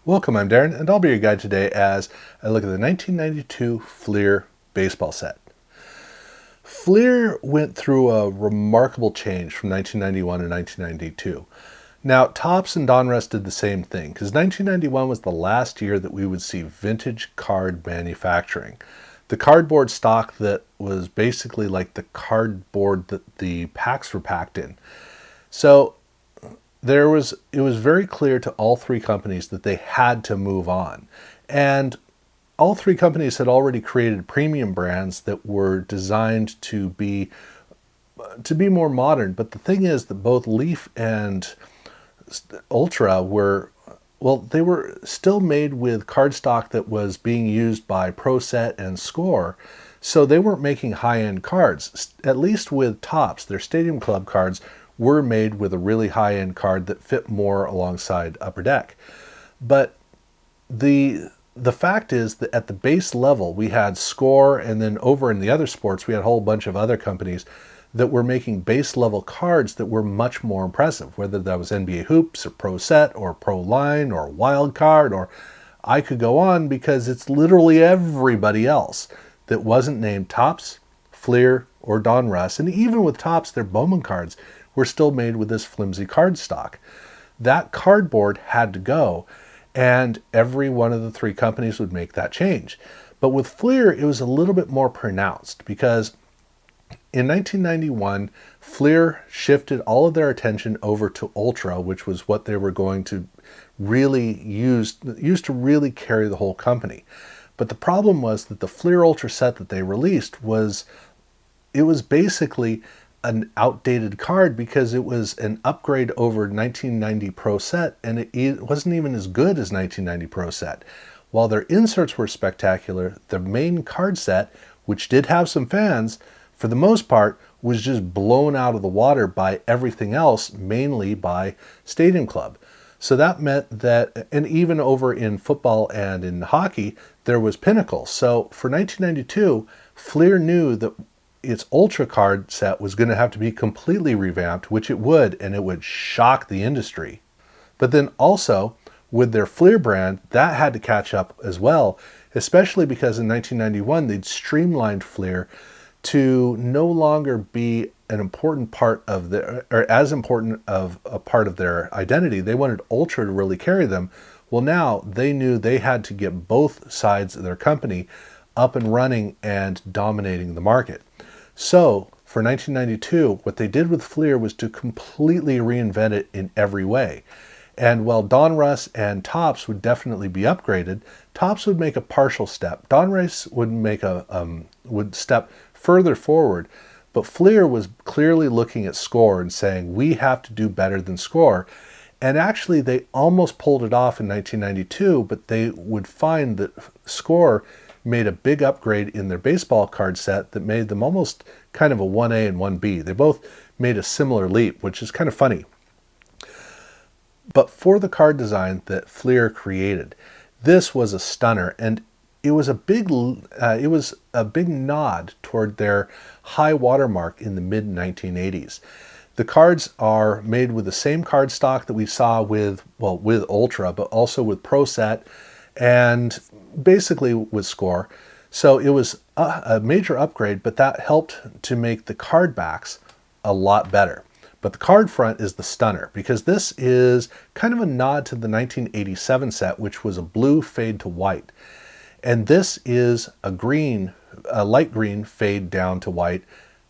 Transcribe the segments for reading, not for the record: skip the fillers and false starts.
Welcome, I'm Darren, and I'll be your guide today as I look at the 1992 Fleer baseball set. Fleer went through a remarkable change from 1991 to 1992. Now, Topps and Donruss did the same thing, because 1991 was the last year that we would see vintage card manufacturing. The cardboard stock that was basically like the cardboard that the packs were packed in. So it was very clear to all three companies that they had to move on. And all three companies had already created premium brands that were designed to be more modern. But the thing is that both Leaf and Ultra they were still made with cardstock that was being used by Pro Set and Score. So they weren't making high-end cards. At least with Topps, their Stadium Club cards were made with a really high-end card that fit more alongside Upper Deck. But the fact is that at the base level, we had Score, and then over in the other sports, we had a whole bunch of other companies that were making base level cards that were much more impressive, whether that was NBA Hoops or Pro Set or Pro Line or Wild Card, or I could go on because it's literally everybody else that wasn't named Topps, Fleer, or Donruss. And even with Topps, their Bowman cards were still made with this flimsy cardstock. That cardboard had to go, and every one of the three companies would make that change. But with Fleer, it was a little bit more pronounced because in 1991, Fleer shifted all of their attention over to Ultra, which was what they were going to really use to really carry the whole company. But the problem was that the Fleer Ultra set that they released was basically an outdated card because it was an upgrade over 1990 Pro Set, and it wasn't even as good as 1990 Pro Set. While their inserts were spectacular, the main card set, which did have some fans, for the most part, was just blown out of the water by everything else, mainly by Stadium Club. So that meant that, and even over in football and in hockey, there was Pinnacle. So for 1992, Fleer knew that its Ultra card set was going to have to be completely revamped, which it would, and it would shock the industry. But then also, with their Fleer brand, that had to catch up as well, especially because in 1991, they'd streamlined Fleer to no longer be an important part of their, or as important of a part of their identity. They wanted Ultra to really carry them. Well, now they knew they had to get both sides of their company up and running and dominating the market. So for 1992, what they did with Fleer was to completely reinvent it in every way. And while Donruss and Topps would definitely be upgraded, Topps would make a partial step. Donruss would make would step further forward, but Fleer was clearly looking at Score and saying, we have to do better than Score. And actually, they almost pulled it off in 1992, but they would find that Score made a big upgrade in their baseball card set that made them almost kind of a 1A and 1B. They both made a similar leap, which is kind of funny. But for the card design that Fleer created, this was a stunner, and it was a big nod toward their high watermark in the mid 1980s. The cards are made with the same card stock that we saw with Ultra, but also with Pro Set and basically with Score. So it was a major upgrade, but that helped to make the card backs a lot better. But the card front is the stunner, because this is kind of a nod to the 1987 set, which was a blue fade to white. And this is a light green fade down to white,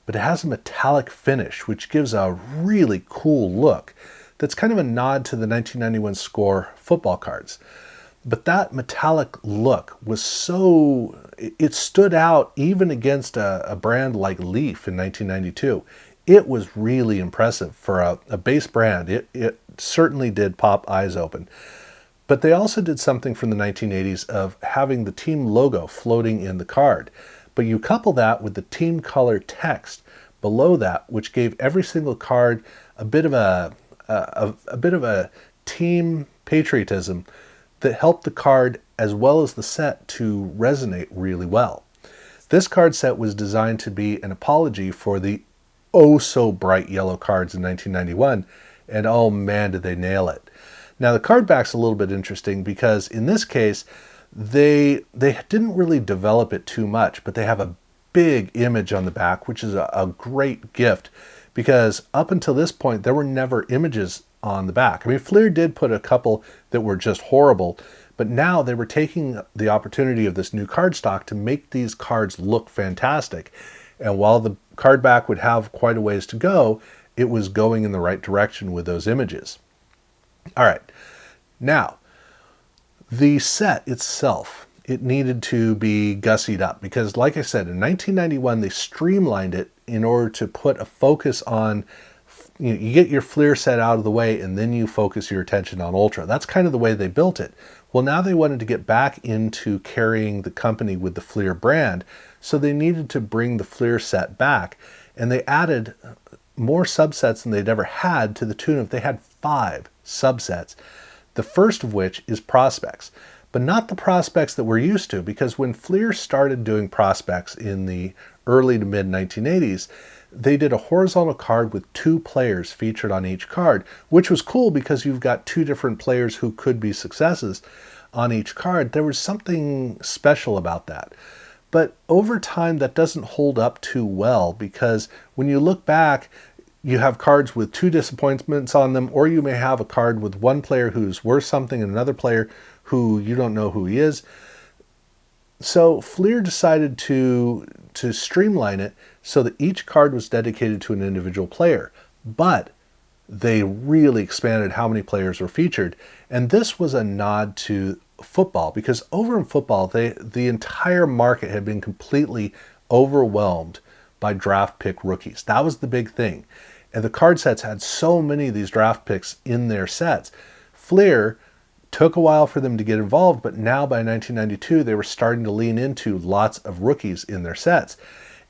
but it has a metallic finish, which gives a really cool look. That's kind of a nod to the 1991 Score football cards. But that metallic look was it stood out even against a brand like Leaf in 1992. It was really impressive for a base brand. It certainly did pop eyes open. But they also did something from the 1980s of having the team logo floating in the card. But you couple that with the team color text below that, which gave every single card a bit of a team patriotism that helped the card as well as the set to resonate really well. This card set was designed to be an apology for the oh so bright yellow cards in 1991, and oh man, did they nail it. Now the card back's a little bit interesting because in this case, they didn't really develop it too much, but they have a big image on the back, which is a great gift because up until this point, there were never images on the back. I mean, Fleer did put a couple that were just horrible, but now they were taking the opportunity of this new cardstock to make these cards look fantastic. And while the card back would have quite a ways to go, it was going in the right direction with those images. All right, now the set itself, it needed to be gussied up because, like I said, in 1991 they streamlined it in order to put a focus on, you get your Fleer set out of the way and then you focus your attention on Ultra. That's kind of the way they built it. Well, now they wanted to get back into carrying the company with the Fleer brand, so they needed to bring the Fleer set back, and they added more subsets than they'd ever had, to the tune of they had 5 subsets. The first of which is prospects, but not the prospects that we're used to, because when Fleer started doing prospects in the early to mid 1980s, they did a horizontal card with 2 players featured on each card, which was cool because you've got 2 different players who could be successes on each card. There was something special about that. But over time, that doesn't hold up too well because when you look back, you have cards with 2 disappointments on them, or you may have a card with one player who's worth something and another player who you don't know who he is. So Fleer decided to streamline it so that each card was dedicated to an individual player, but they really expanded how many players were featured. And this was a nod to football, because over in football, the entire market had been completely overwhelmed by draft pick rookies. That was the big thing. And the card sets had so many of these draft picks in their sets. Fleer took a while for them to get involved, but now by 1992, they were starting to lean into lots of rookies in their sets.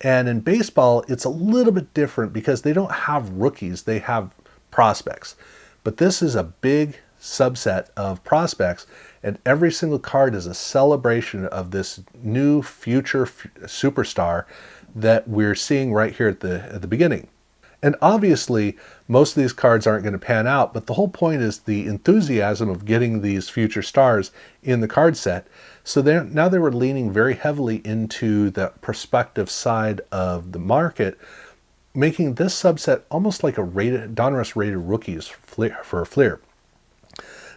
And in baseball, it's a little bit different because they don't have rookies, they have prospects. But this is a big subset of prospects, and every single card is a celebration of this new future superstar that we're seeing right here at the beginning. And obviously, most of these cards aren't going to pan out, but the whole point is the enthusiasm of getting these future stars in the card set. So now they were leaning very heavily into the prospective side of the market, making this subset almost like a Donruss rated rookies for Fleer.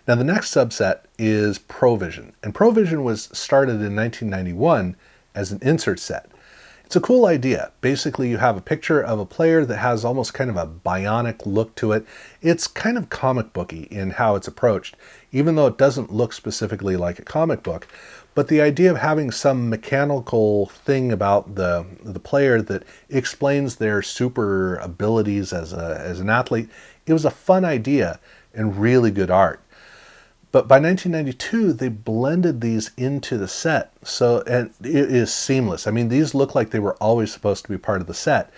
Now the next subset is Provision, and Provision was started in 1991 as an insert set. It's a cool idea. Basically, you have a picture of a player that has almost kind of a bionic look to it. It's kind of comic booky in how it's approached, even though it doesn't look specifically like a comic book. But the idea of having some mechanical thing about the player that explains their super abilities as an athlete, it was a fun idea and really good art. But by 1992, they blended these into the set, and it is seamless. I mean, these look like they were always supposed to be part of the set,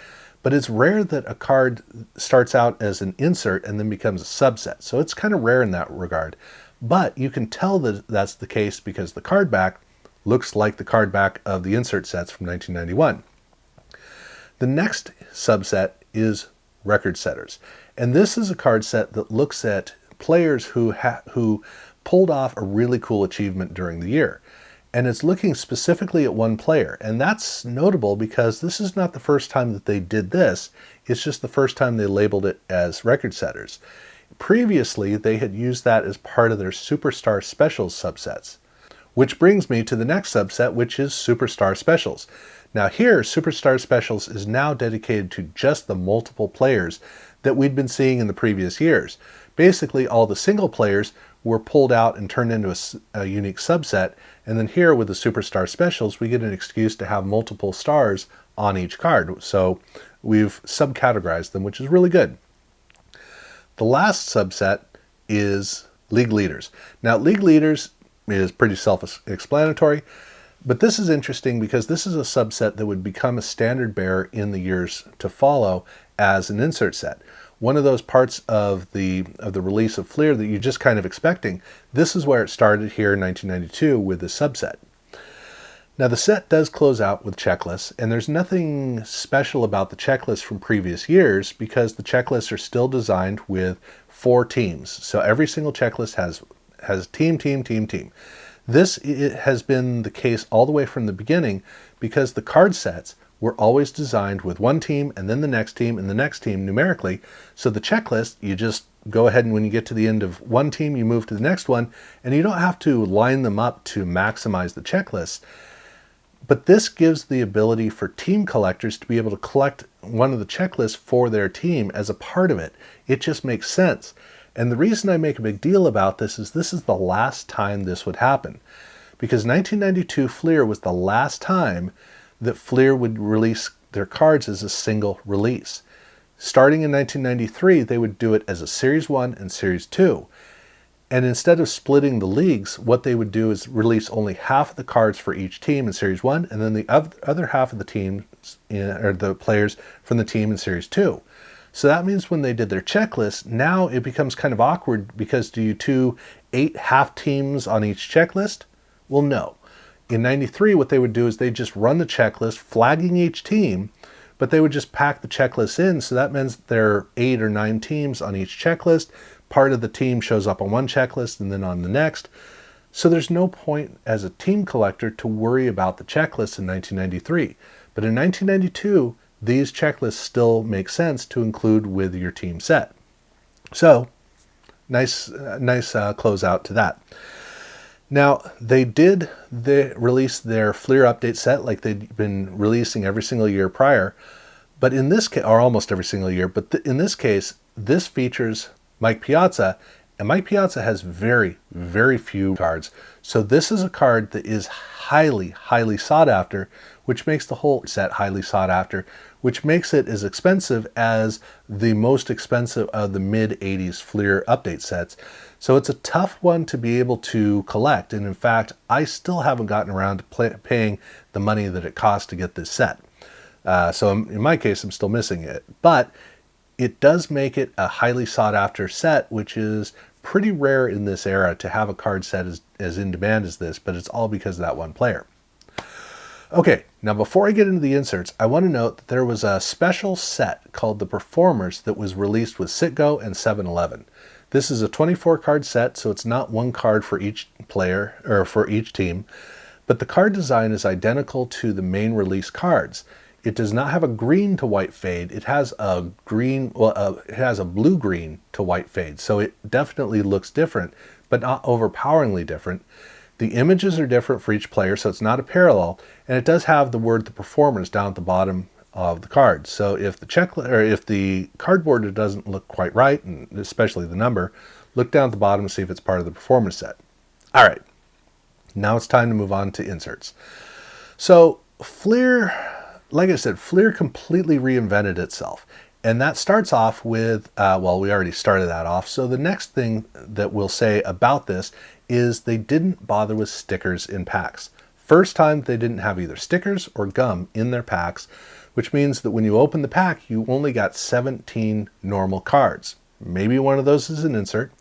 but it's rare that a card starts out as an insert and then becomes a subset. So it's kind of rare in that regard. But you can tell that that's the case because the card back looks like the card back of the insert sets from 1991. The next subset is Record Setters. And this is a card set that looks at players who pulled off a really cool achievement during the year. And it's looking specifically at one player. And that's notable because this is not the first time that they did this. It's just the first time they labeled it as Record Setters. Previously, they had used that as part of their Superstar Specials subsets. Which brings me to the next subset, which is Superstar Specials. Now here, Superstar Specials is now dedicated to just the multiple players that we'd been seeing in the previous years. Basically, all the single players were pulled out and turned into a unique subset, and then here with the Superstar Specials, we get an excuse to have multiple stars on each card. So we've subcategorized them, which is really good. The last subset is League Leaders. Now, League Leaders is pretty self-explanatory, but this is interesting because this is a subset that would become a standard bearer in the years to follow as an insert set. One of those parts of the release of Fleer that you're just kind of expecting. This is where it started here in 1992 with the subset. Now the set does close out with checklists, and there's nothing special about the checklists from previous years because the checklists are still designed with 4 teams. So every single checklist has team, team, team, team. This has been the case all the way from the beginning because the card sets were always designed with one team and then the next team and the next team numerically. So the checklist, you just go ahead and when you get to the end of one team, you move to the next one, and you don't have to line them up to maximize the checklist. But this gives the ability for team collectors to be able to collect one of the checklists for their team as a part of it. It just makes sense. And the reason I make a big deal about this is the last time this would happen. Because 1992 Fleer was the last time that Fleer would release their cards as a single release. Starting in 1993, they would do it as a Series 1 and Series 2. And instead of splitting the leagues, what they would do is release only half of the cards for each team in Series 1, and then the other half of the teams, or the players from the team in Series 2. So that means when they did their checklist, now it becomes kind of awkward because do you do 8 half teams on each checklist? Well, no. In 93, what they would do is they just run the checklist, flagging each team, but they would just pack the checklist in. So that means there are 8 or 9 teams on each checklist. Part of the team shows up on one checklist and then on the next. So there's no point as a team collector to worry about the checklist in 1993. But in 1992, these checklists still make sense to include with your team set. So nice closeout to that. Now, they release their Fleer update set like they'd been releasing every single year prior, but in this case, or almost every single year, but in this case, this features Mike Piazza, and Mike Piazza has very, very few cards. So this is a card that is highly, highly sought after, which makes the whole set highly sought after, which makes it as expensive as the most expensive of the mid-80s Fleer update sets. So it's a tough one to be able to collect, and in fact, I still haven't gotten around to paying the money that it costs to get this set. So in my case, I'm still missing it. But it does make it a highly sought after set, which is pretty rare in this era to have a card set as in demand as this, but it's all because of that one player. Okay, now before I get into the inserts, I want to note that there was a special set called the Performers that was released with Citgo and 7-Eleven. This is a 24 card set, so it's not one card for each player or for each team, but the card design is identical to the main release cards. It does not have a green to white fade. It has a it has a blue-green to white fade. So it definitely looks different, but not overpoweringly different. The images are different for each player, so it's not a parallel. And it does have the word "the Performers" down at the bottom of the card. So if the cardboard doesn't look quite right, and especially the number, look down at the bottom and see if it's part of the Performers set. All right, now it's time to move on to inserts. So Fleer, like I said, Fleer completely reinvented itself. And that starts off with, we already started that off. So the next thing that we'll say about this is they didn't bother with stickers in packs. First time they didn't have either stickers or gum in their packs, which means that when you open the pack, you only got 17 normal cards. Maybe one of those is an insert.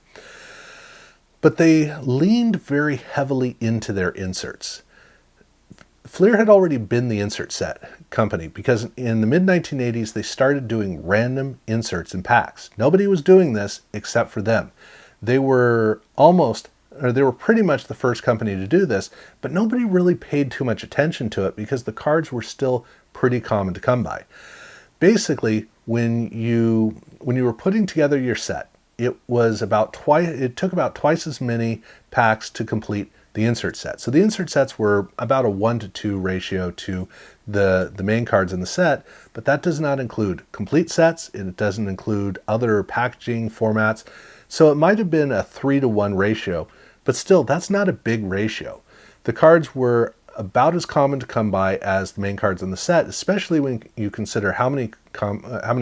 But they leaned very heavily into their inserts. Fleer had already been the insert set company because in the mid-1980s they started doing random inserts in packs. Nobody was doing this except for them. They were pretty much the first company to do this, but nobody really paid too much attention to it because the cards were still pretty common to come by. Basically, when you were putting together your set, it took about twice as many packs to complete the insert set. So the insert sets were about a 1-to-2 ratio to the main cards in the set, but that does not include complete sets, and it doesn't include other packaging formats. So it might have been a 3-to-1 ratio, but still, that's not a big ratio. The cards were about as common to come by as the main cards in the set, especially when you consider how many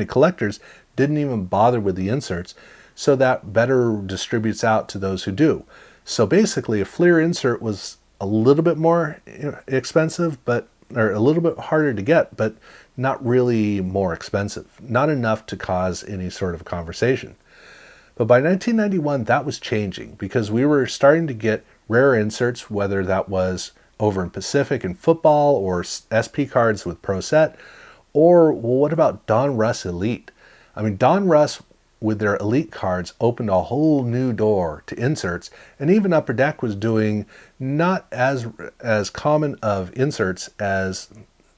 collectors didn't even bother with the inserts, so that better distributes out to those who do. So basically, a Fleer insert was a little bit more expensive, or a little bit harder to get, but not really more expensive. Not enough to cause any sort of conversation. But by 1991, that was changing because we were starting to get rare inserts, whether that was over in Pacific in football, or SP cards with Pro Set, or well, what about Donruss Elite? I mean, Donruss with their Elite cards opened a whole new door to inserts, and even Upper Deck was doing not as common of inserts as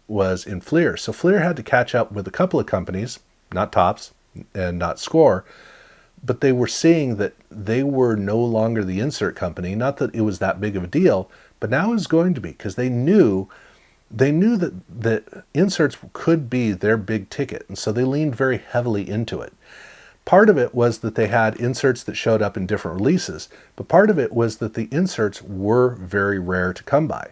was in Fleer. So Fleer had to catch up with a couple of companies, not Topps and not Score, but they were seeing that they were no longer the insert company. Not that it was that big of a deal, but now it's going to be, because they knew that inserts could be their big ticket, and so they leaned very heavily into it. Part of it was that they had inserts that showed up in different releases, but part of it was that the inserts were very rare to come by.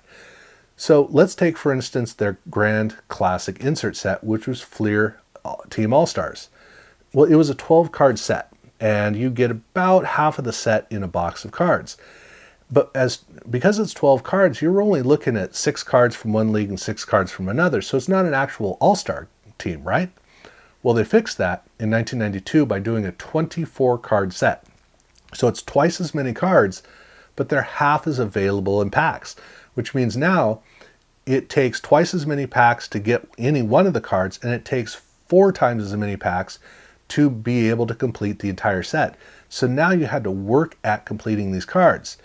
So let's take, for instance, their Grand Classic insert set, which was Fleer Team All-Stars. Well, it was a 12-card set, and you get about half of the set in a box of cards. But because it's 12 cards, you're only looking at 6 cards from one league and 6 cards from another, so it's not an actual all-star team, right? Well, they fixed that in 1992 by doing a 24-card set. So it's twice as many cards, but they're half as available in packs, which means now it takes twice as many packs to get any one of the cards, and it takes 4 times as many packs to be able to complete the entire set. So now you had to work at completing these cards.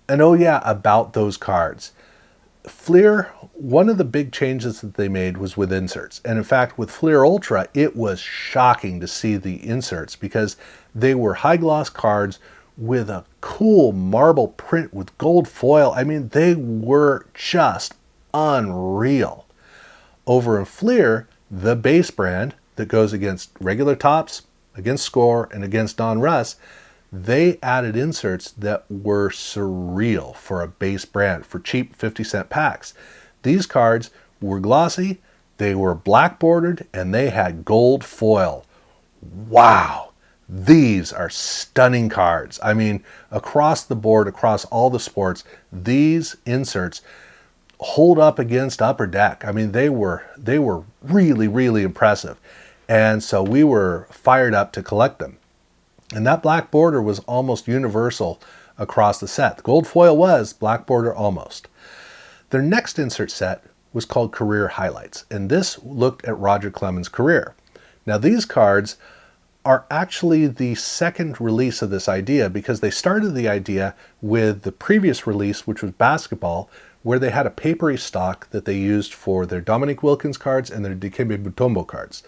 And oh yeah, about those cards. Fleer, one of the big changes that they made was with inserts. And in fact, with Fleer Ultra, it was shocking to see the inserts, because they were high gloss cards with a cool marble print with gold foil. I mean, they were just unreal. Over in Fleer, the base brand that goes against regular Topps, against Score, and against Donruss, they added inserts that were surreal for a base brand, for cheap 50-cent packs. These cards were glossy, they were black bordered, and they had gold foil. Wow, these are stunning cards. I mean, across the board, across all the sports, these inserts hold up against Upper Deck. I mean, they were really, really impressive. And so we were fired up to collect them. And that black border was almost universal across the set. The gold foil was, black border almost. Their next insert set was called Career Highlights, and this looked at Roger Clemens' career. Now these cards are actually the second release of this idea, because they started the idea with the previous release, which was basketball, where they had a papery stock that they used for their Dominique Wilkins cards and their Dikembe Mutombo cards.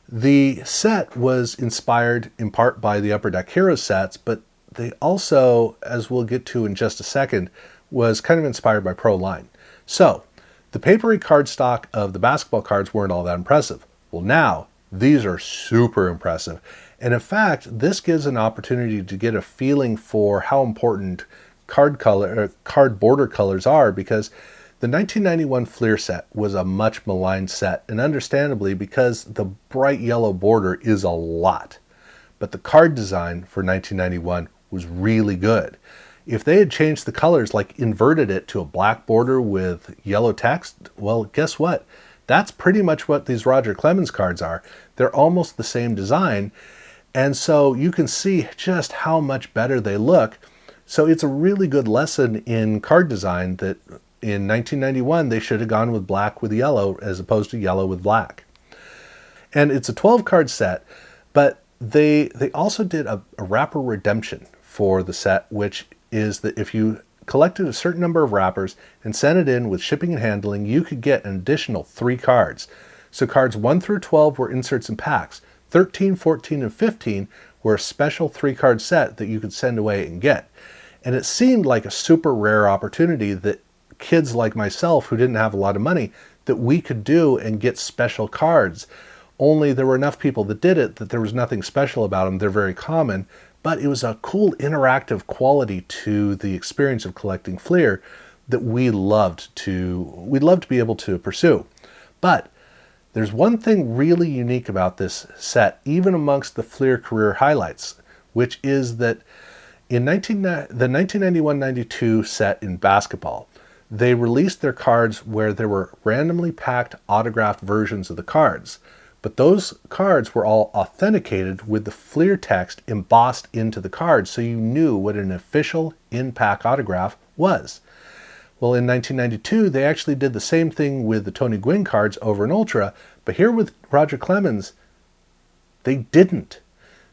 The set was inspired in part by the Upper Deck Heroes sets, but they also, as we'll get to in just a second, was kind of inspired by Pro Line. So, the papery cardstock of the basketball cards weren't all that impressive. Well, now, these are super impressive. And in fact, this gives an opportunity to get a feeling for how important card border colors are, because the 1991 Fleer set was a much maligned set, and understandably, because the bright yellow border is a lot. But the card design for 1991 was really good. If they had changed the colors, like inverted it to a black border with yellow text, well, guess what? That's pretty much what these Roger Clemens cards are. They're almost the same design, and so you can see just how much better they look. So it's a really good lesson in card design that in 1991, they should have gone with black with yellow as opposed to yellow with black. And it's a 12-card set, but they also did a wrapper redemption for the set, which is that if you collected a certain number of wrappers and sent it in with shipping and handling, you could get an additional 3 cards. So cards 1 through 12 were inserts and packs. 13, 14, and 15 were a special 3-card set that you could send away and get. And it seemed like a super rare opportunity that kids like myself who didn't have a lot of money, that we could do and get special cards. Only there were enough people that did it that there was nothing special about them. They're very common, but it was a cool interactive quality to the experience of collecting Fleer that we'd love to be able to pursue. But there's one thing really unique about this set, even amongst the Fleer career highlights, which is that in the 1991-92 set in basketball, they released their cards where there were randomly packed autographed versions of the cards. But those cards were all authenticated with the Fleer text embossed into the cards, so you knew what an official in-pack autograph was. Well, in 1992, they actually did the same thing with the Tony Gwynn cards over in Ultra, but here with Roger Clemens, they didn't.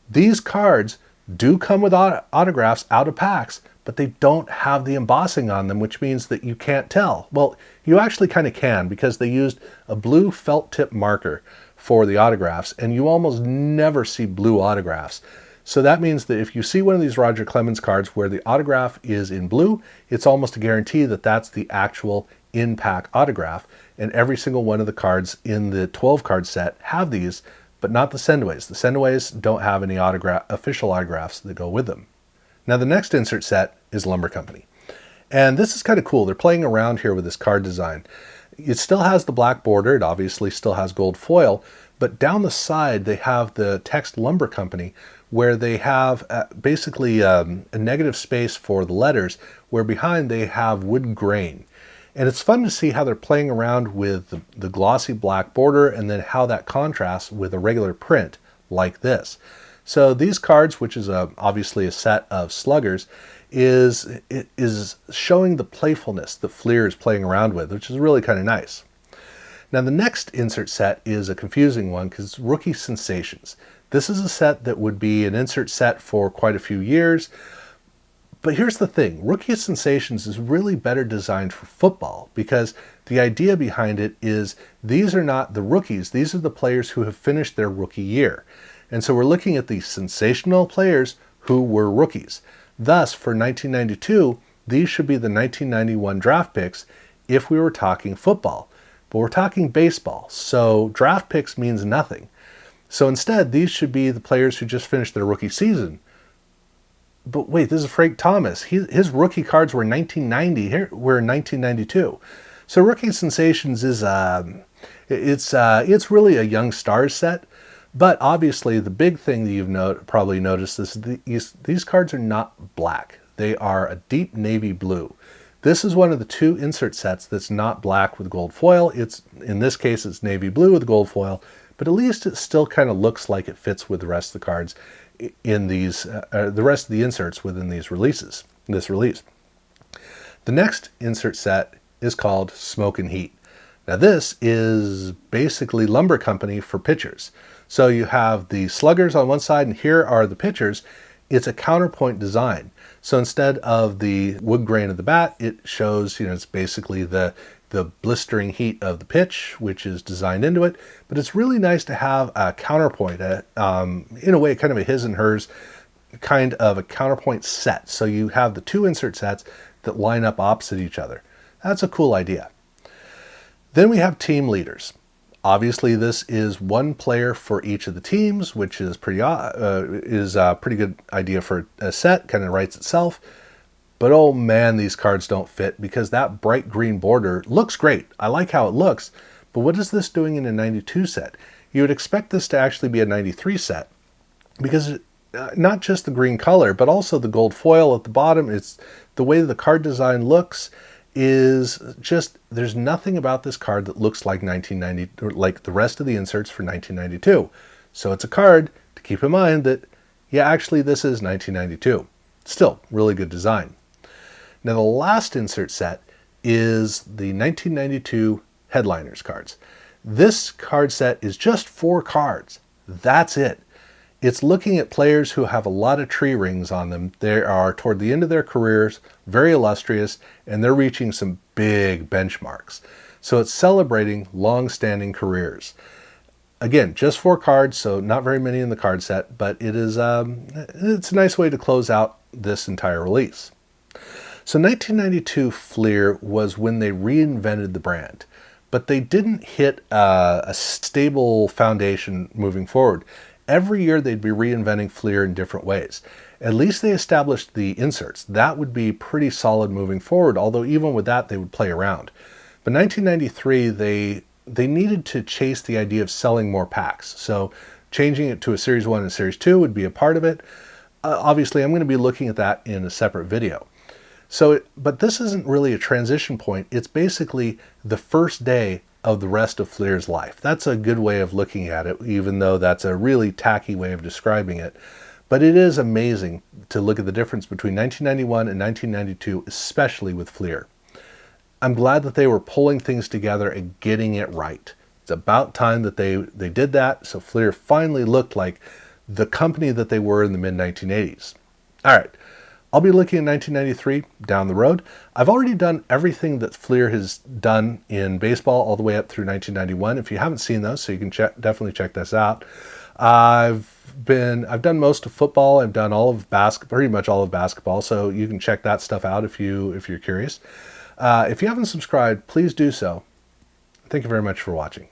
These cards do come with autographs out of packs, but they don't have the embossing on them, which means that you can't tell. Well, you actually kind of can, because they used a blue felt tip marker for the autographs, and you almost never see blue autographs. So that means that if you see one of these Roger Clemens cards where the autograph is in blue, it's almost a guarantee that that's the actual in-pack autograph. And every single one of the cards in the 12-card set have these, but not the sendaways. The sendaways don't have any official autographs that go with them. Now the next insert set is Lumber Company. And this is kind of cool. They're playing around here with this card design. It still has the black border. It obviously still has gold foil. But down the side, they have the text Lumber Company, where they have basically a negative space for the letters, where behind they have wood grain. And it's fun to see how they're playing around with the glossy black border, and then how that contrasts with a regular print like this. So these cards, which is obviously a set of sluggers, is showing the playfulness that Fleer is playing around with, which is really kind of nice. Now the next insert set is a confusing one, because it's Rookie Sensations. This is a set that would be an insert set for quite a few years. But here's the thing, Rookie Sensations is really better designed for football, because the idea behind it is these are not the rookies, these are the players who have finished their rookie year. And so we're looking at the sensational players who were rookies. Thus, for 1992, these should be the 1991 draft picks if we were talking football. But we're talking baseball, so draft picks means nothing. So instead, these should be the players who just finished their rookie season. But wait, this is Frank Thomas. His rookie cards were 1990. Here we're in 1992. So Rookie Sensations is it's really a young stars set. But obviously, the big thing that you've probably noticed is these cards are not black. They are a deep navy blue. This is one of the two insert sets that's not black with gold foil. In this case, it's navy blue with gold foil. But at least it still kind of looks like it fits with the rest of the cards in these, the rest of the inserts within this release. The next insert set is called Smoke and Heat. Now this is basically Lumber Company for pitchers. So you have the sluggers on one side, and here are the pitchers. It's a counterpoint design. So instead of the wood grain of the bat, it shows, it's basically the blistering heat of the pitch, which is designed into it. But it's really nice to have a counterpoint, in a way, kind of a his and hers, kind of a counterpoint set. So you have the two insert sets that line up opposite each other. That's a cool idea. Then we have team leaders. Obviously, this is one player for each of the teams, which is a pretty good idea for a set, kind of writes itself. But oh man, these cards don't fit, because that bright green border looks great. I like how it looks, but what is this doing in a 92 set? You would expect this to actually be a 93 set, because not just the green color, but also the gold foil at the bottom. It's the way the card design looks is just, there's nothing about this card that looks like 1990, or like the rest of the inserts for 1992. So it's a card to keep in mind that, yeah, actually this is 1992. Still, really good design. Now the last insert set is the 1992 Headliners cards. This card set is just 4 cards. That's it. It's looking at players who have a lot of tree rings on them. They are toward the end of their careers, very illustrious, and they're reaching some big benchmarks. So it's celebrating long-standing careers. Again, just 4 cards, so not very many in the card set, but it's a nice way to close out this entire release. So 1992 Fleer was when they reinvented the brand, but they didn't hit a stable foundation moving forward. Every year they'd be reinventing Fleer in different ways. At least they established the inserts. That would be pretty solid moving forward, although even with that they would play around. But 1993 they needed to chase the idea of selling more packs. So changing it to a Series 1 and Series 2 would be a part of it. Obviously I'm going to be looking at that in a separate video. But this isn't really a transition point. It's basically the first day of the rest of Fleer's life. That's a good way of looking at it, even though that's a really tacky way of describing it. But it is amazing to look at the difference between 1991 and 1992, especially with Fleer. I'm glad that they were pulling things together and getting it right. It's about time that they did that, so Fleer finally looked like the company that they were in the mid-1980s. All right, I'll be looking at 1993 down the road. I've already done everything that Fleer has done in baseball all the way up through 1991. If you haven't seen those, so you can definitely check this out. I've done most of football. I've done all of basketball, pretty much all of basketball. So you can check that stuff out if you're curious. If you haven't subscribed, please do so. Thank you very much for watching.